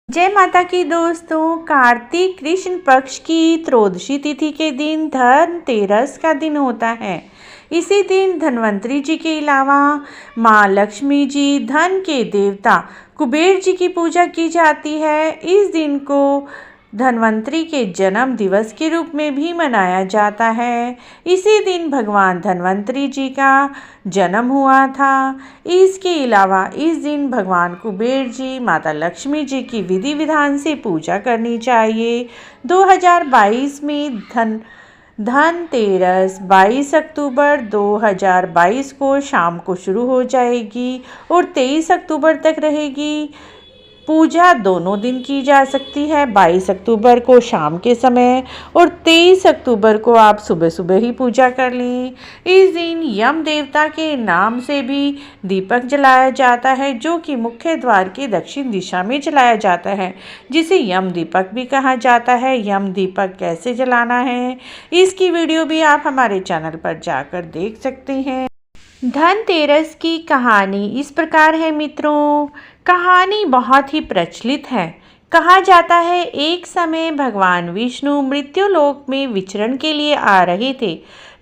जय माता की दोस्तों। कार्तिक कृष्ण पक्ष की त्रयोदशी तिथि के दिन धनतेरस का दिन होता है। इसी दिन धन्वंतरी जी के अलावा माँ लक्ष्मी जी, धन के देवता कुबेर जी की पूजा की जाती है। इस दिन को धन्वंतरी के जन्म दिवस के रूप में भी मनाया जाता है। इसी दिन भगवान धन्वंतरी जी का जन्म हुआ था। इसके अलावा इस दिन भगवान कुबेर जी, माता लक्ष्मी जी की विधि विधान से पूजा करनी चाहिए। 2022 में धनतेरस 22 अक्टूबर 2022 को शाम को शुरू हो जाएगी और 23 अक्टूबर तक रहेगी। पूजा दोनों दिन की जा सकती है, 22 अक्टूबर को शाम के समय और 23 अक्टूबर को आप सुबह सुबह ही पूजा कर लें। इस दिन यम देवता के नाम से भी दीपक जलाया जाता है, जो कि मुख्य द्वार के दक्षिण दिशा में जलाया जाता है, जिसे यम दीपक भी कहा जाता है। यम दीपक कैसे जलाना है, इसकी वीडियो भी आप हमारे चैनल पर जाकर देख सकते हैं। धनतेरस की कहानी इस प्रकार है मित्रों। कहानी बहुत ही प्रचलित है। कहा जाता है एक समय भगवान विष्णु मृत्युलोक में विचरण के लिए आ रहे थे।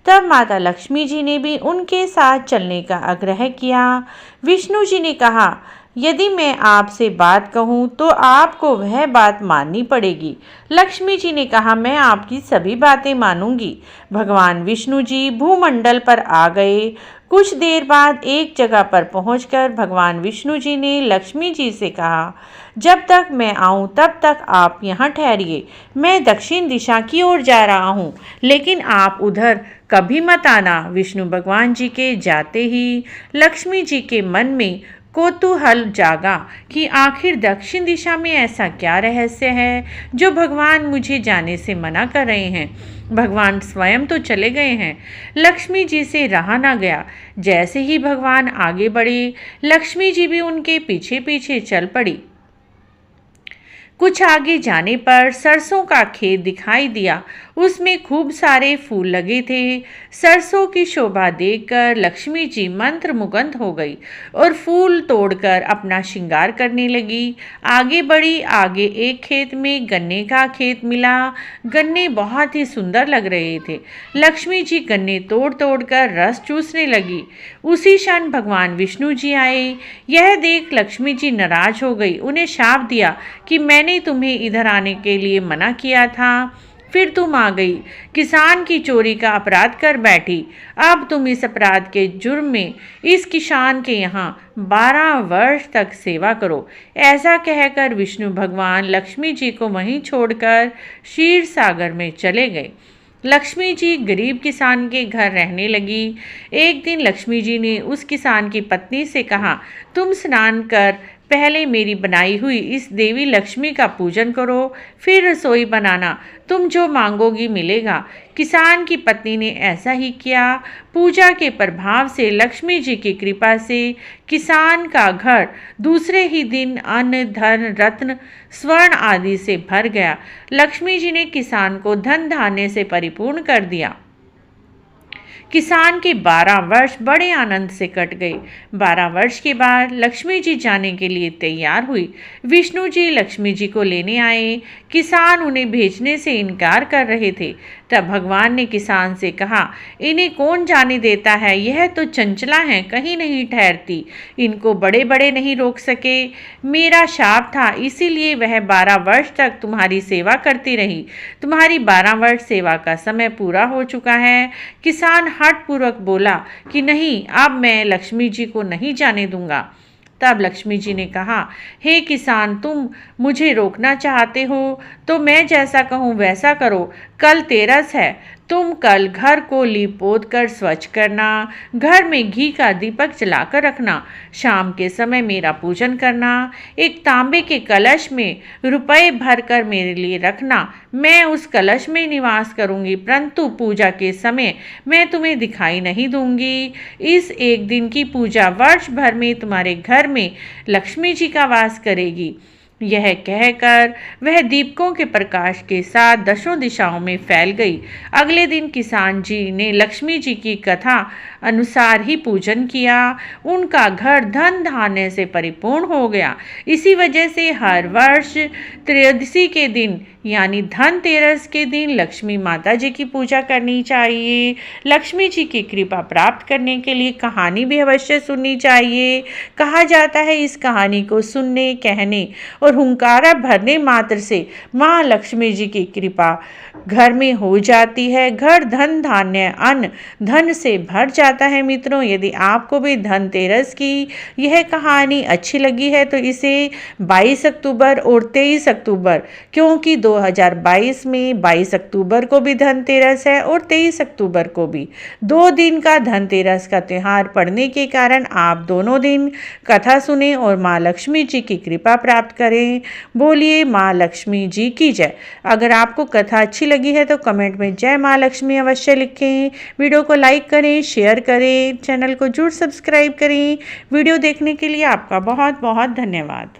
तब माता लक्ष्मी जी ने भी उनके साथ चलने का आग्रह किया। विष्णु जी ने कहा, यदि मैं आपसे बात कहूँ तो आपको वह बात माननी पड़ेगी। लक्ष्मी जी ने कहा, मैं आपकी सभी बातें मानूंगी। भगवान विष्णु जी भूमंडल पर आ गए। कुछ देर बाद एक जगह पर पहुंचकर भगवान विष्णु जी ने लक्ष्मी जी से कहा, जब तक मैं आऊं तब तक आप यहाँ ठहरिए। मैं दक्षिण दिशा की ओर जा रहा हूँ, लेकिन आप उधर कभी मत आना। विष्णु भगवान जी के जाते ही लक्ष्मी जी के मन में कौतूहल जागा कि आखिर दक्षिण दिशा में ऐसा क्या रहस्य है जो भगवान मुझे जाने से मना कर रहे हैं। भगवान स्वयं तो चले गए हैं। लक्ष्मी जी से रहा ना गया। जैसे ही भगवान आगे बढ़े, लक्ष्मी जी भी उनके पीछे पीछे चल पड़ी। कुछ आगे जाने पर सरसों का खेत दिखाई दिया। उसमें खूब सारे फूल लगे थे। सरसों की शोभा देखकर लक्ष्मी जी मंत्रमुग्ध हो गई और फूल तोड़कर अपना श्रृंगार करने लगी। आगे बढ़ी। आगे एक खेत में गन्ने का खेत मिला। गन्ने बहुत ही सुंदर लग रहे थे। लक्ष्मी जी गन्ने तोड़ तोड़ कर रस चूसने लगी। उसी क्षण भगवान विष्णु जी आए। यह देख लक्ष्मी जी नाराज हो गई। उन्हें शाप दिया कि मैंने तुम्हें इधर आने के लिए मना किया था, फिर तुम आ गई। किसान की चोरी का अपराध कर बैठी। अब तुम इस अपराध के जुर्म में इस किसान के यहाँ 12 वर्ष तक सेवा करो। ऐसा कहकर विष्णु भगवान लक्ष्मी जी को वहीं छोड़कर क्षीर सागर में चले गए। लक्ष्मी जी गरीब किसान के घर रहने लगी। एक दिन लक्ष्मी जी ने उस किसान की पत्नी से कहा, तुम स्नान कर पहले मेरी बनाई हुई इस देवी लक्ष्मी का पूजन करो, फिर रसोई बनाना। तुम जो मांगोगी मिलेगा। किसान की पत्नी ने ऐसा ही किया। पूजा के प्रभाव से लक्ष्मी जी की कृपा से किसान का घर दूसरे ही दिन अन्न, धन, रत्न, स्वर्ण आदि से भर गया। लक्ष्मी जी ने किसान को धन धान्य से परिपूर्ण कर दिया। किसान के 12 वर्ष बड़े आनंद से कट गए। 12 वर्ष के बाद लक्ष्मी जी जाने के लिए तैयार हुई। विष्णु जी लक्ष्मी जी को लेने आए। किसान उन्हें भेजने से इनकार कर रहे थे। तब भगवान ने किसान से कहा, इन्हें कौन जाने देता है, यह तो चंचला हैं, कहीं नहीं ठहरती। इनको बड़े बड़े नहीं रोक सके। मेरा शाप था, इसीलिए वह 12 वर्ष तक तुम्हारी सेवा करती रही। तुम्हारी 12 वर्ष सेवा का समय पूरा हो चुका है। किसान हठपूर्वक बोला कि नहीं, अब मैं लक्ष्मी जी को नहीं जाने दूंगा। तब लक्ष्मी जी ने कहा, हे किसान, तुम मुझे रोकना चाहते हो तो मैं जैसा कहूँ वैसा करो। कल तेरस है। तुम कल घर को लीप पोत कर स्वच्छ करना। घर में घी का दीपक जलाकर रखना। शाम के समय मेरा पूजन करना। एक तांबे के कलश में रुपए भर कर मेरे लिए रखना। मैं उस कलश में निवास करूंगी, परंतु पूजा के समय मैं तुम्हें दिखाई नहीं दूंगी। इस एक दिन की पूजा वर्ष भर में तुम्हारे घर में लक्ष्मी जी का वास करेगी। यह कहकर वह दीपकों के प्रकाश के साथ दसों दिशाओं में फैल गई। अगले दिन किसान जी ने लक्ष्मी जी की कथा अनुसार ही पूजन किया। उनका घर धन धान्य से परिपूर्ण हो गया। इसी वजह से हर वर्ष त्रयोदशी के दिन यानी धनतेरस के दिन लक्ष्मी माता जी की पूजा करनी चाहिए। लक्ष्मी जी की कृपा प्राप्त करने के लिए कहानी भी अवश्य सुननी चाहिए। कहा जाता है इस कहानी को सुनने, कहने और हुंकारा भरने मात्र से माँ लक्ष्मी जी की कृपा घर में हो जाती है। घर धन धान्य अन्न धन से भर जाता है। मित्रों, यदि आपको भी धनतेरस की यह कहानी अच्छी लगी है तो इसे 22 अक्टूबर और 23 अक्टूबर, क्योंकि 2022 में 22 अक्टूबर को भी धनतेरस है और 23 अक्टूबर को भी 2 दिन का धनतेरस का त्यौहार पड़ने के कारण आप दोनों दिन कथा सुने और माँ लक्ष्मी जी की कृपा प्राप्त करें। बोलिए माँ लक्ष्मी जी की जय। अगर आपको कथा अच्छी लगी है तो कमेंट में जय माँ लक्ष्मी अवश्य लिखें। वीडियो को लाइक करें, शेयर करें, चैनल को जरूर सब्सक्राइब करें। वीडियो देखने के लिए आपका बहुत बहुत धन्यवाद।